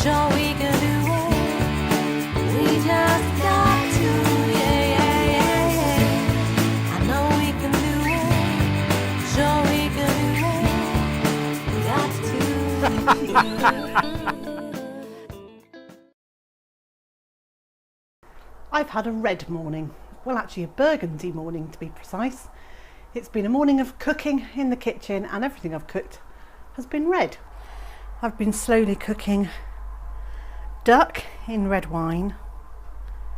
Sure we can do it. We just got to. Yeah, yeah, yeah, yeah. I know we can do it. Sure we can do it. We got to. I've had a red morning. Well, actually a burgundy morning to be precise. It's been a morning of cooking in the kitchen and everything I've cooked has been red. I've been slowly cooking duck in red wine,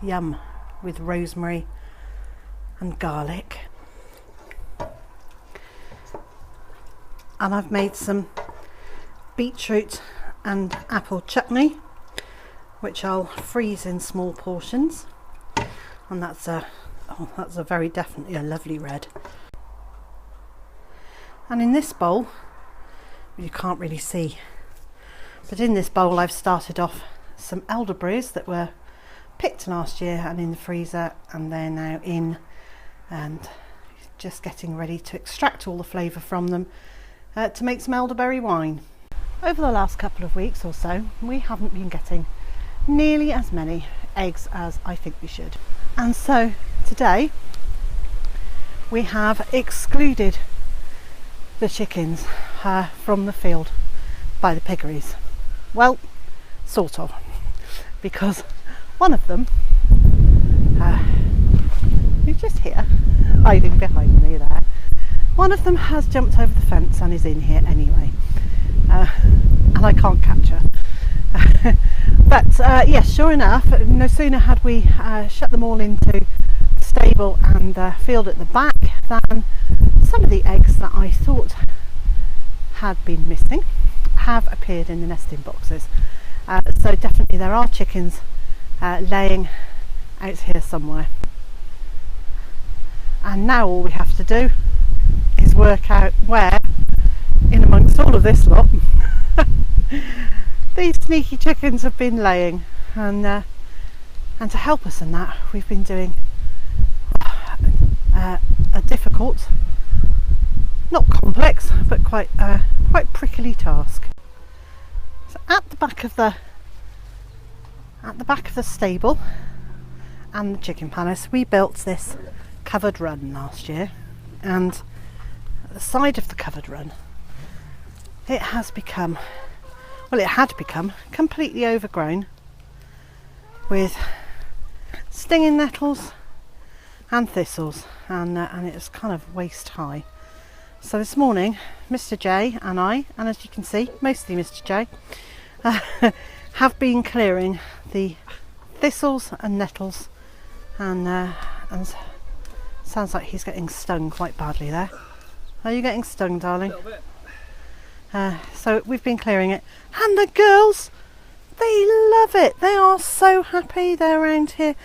yum, with rosemary and garlic. And I've made some beetroot and apple chutney, which I'll freeze in small portions. And that's a very definitely a lovely red. And in this bowl, you can't really see, but in this bowl I've started off some elderberries that were picked last year and in the freezer, and they're now in and just getting ready to extract all the flavour from them to make some elderberry wine. Over the last couple of weeks or so, we haven't been getting nearly as many eggs as I think we should. And so today we have excluded the chickens from the field by the piggeries. Well, sort of, because one of them, who's just here, hiding behind me there, one of them has jumped over the fence and is in here anyway, and I can't catch her. But yes, sure enough, no sooner had we shut them all into the stable and field at the back than some of the eggs that I thought had been missing have appeared in the nesting boxes. So definitely there are chickens laying out here somewhere. And now all we have to do is work out where, in amongst all of this lot, these sneaky chickens have been laying, and to help us in that, we've been doing a difficult, not complex, but quite prickly task. So at the back of the stable and the chicken palace, we built this covered run last year, and at the side of the covered run, it had become completely overgrown with stinging nettles and thistles, and it was kind of waist high. So this morning Mr. J and I, and as you can see mostly Mr. J, have been clearing the thistles and nettles, and sounds like he's getting stung quite badly there. Are you getting stung, darling? A little bit. So we've been clearing it, and the girls, they love it. They are so happy. They're around here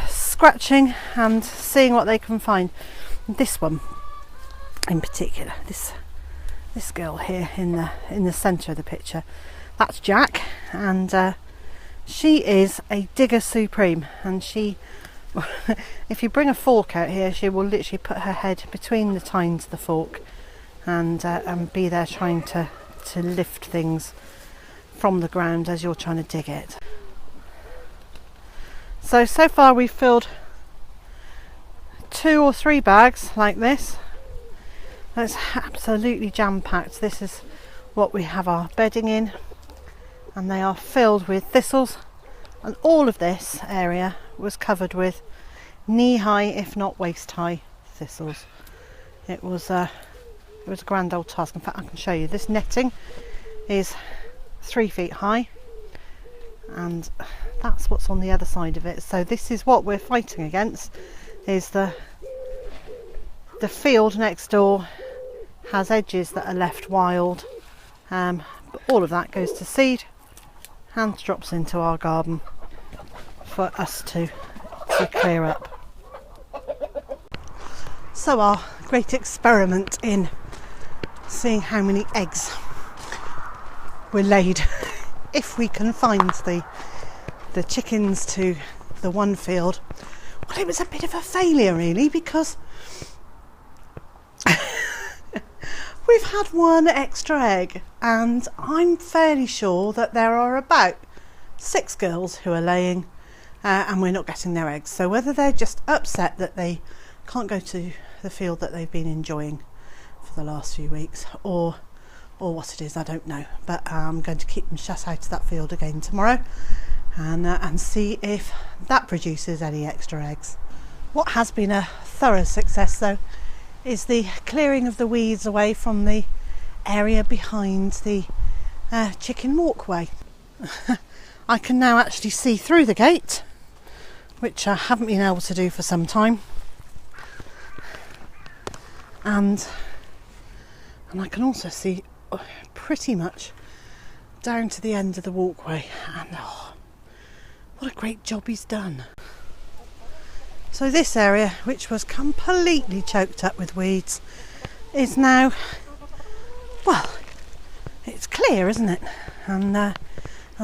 scratching and seeing what they can find. This one in particular, this girl here in the centre of the picture, that's Jack, and she is a digger supreme, and she if you bring a fork out here, she will literally put her head between the tines of the fork and be there trying to lift things from the ground as you're trying to dig it. So far we've filled 2 or 3 bags like this. That's absolutely jam-packed. This is what we have our bedding in, and they are filled with thistles, and all of this area was covered with knee-high, if not waist-high thistles. It was a grand old task. In fact, I can show you. This netting is 3 feet high, and that's what's on the other side of it. So this is what we're fighting against, is the field next door has edges that are left wild, but all of that goes to seed and drops into our garden for us to clear up. So our great experiment in seeing how many eggs were laid if we can find the chickens to the one field, well, it was a bit of a failure really, because we've had one extra egg, and I'm fairly sure that there are about 6 girls who are laying and we're not getting their eggs. So whether they're just upset that they can't go to the field that they've been enjoying for the last few weeks, or what it is, I don't know. But I'm going to keep them shut out of that field again tomorrow and see if that produces any extra eggs. What has been a thorough success though is the clearing of the weeds away from the area behind the chicken walkway. I can now actually see through the gate, which I haven't been able to do for some time, and I can also see pretty much down to the end of the walkway, and what a great job he's done. So this area, which was completely choked up with weeds, is now, well, it's clear, isn't it? And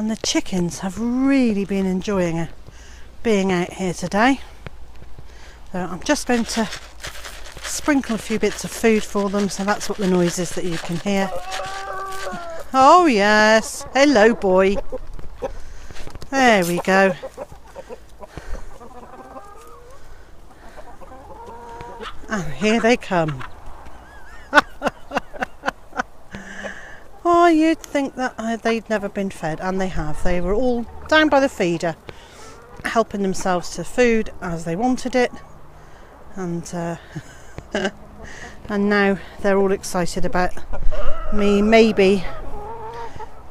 the chickens have really been enjoying being out here today. So I'm just going to sprinkle a few bits of food for them, so that's what the noise is that you can hear. Oh yes, hello boy. There we go. And here they come. Oh, you'd think that they'd never been fed, and they have. They were all down by the feeder, helping themselves to food as they wanted it, and and now they're all excited about me maybe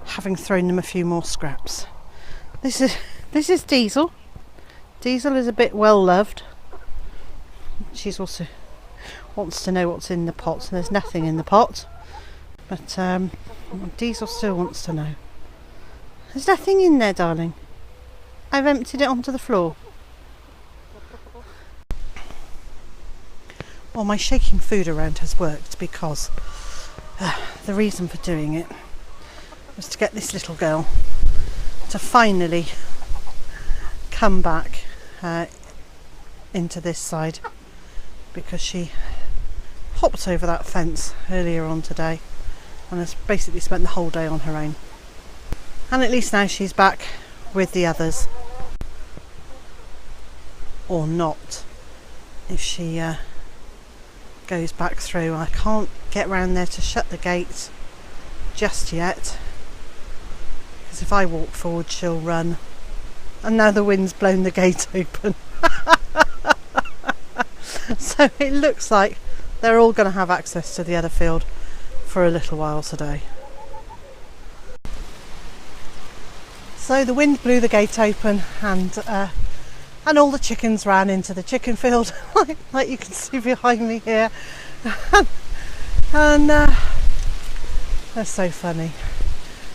having thrown them a few more scraps. This is Diesel. Diesel is a bit well loved. She's also wants to know what's in the pot, and there's nothing in the pot, but Diesel still wants to know. There's nothing in there, darling. I've emptied it onto the floor. Well, my shaking food around has worked, because the reason for doing it was to get this little girl to finally come back into this side, because she hopped over that fence earlier on today and has basically spent the whole day on her own. And at least now she's back with the others. Or not, if she goes back through. I can't get round there to shut the gate just yet, because if I walk forward she'll run, and now the wind's blown the gate open. So it looks like they're all going to have access to the other field for a little while today. So the wind blew the gate open, and all the chickens ran into the chicken field, like you can see behind me here. And they're so funny.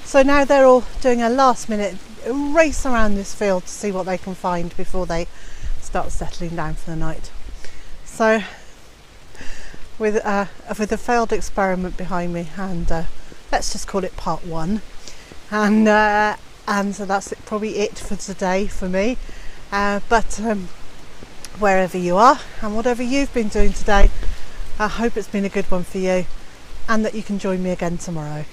So now they're all doing a last minute race around this field to see what they can find before they start settling down for the night. So with a failed experiment behind me, and let's just call it part 1, and so that's probably it for today for me. But wherever you are and whatever you've been doing today, I hope it's been a good one for you, and that you can join me again tomorrow.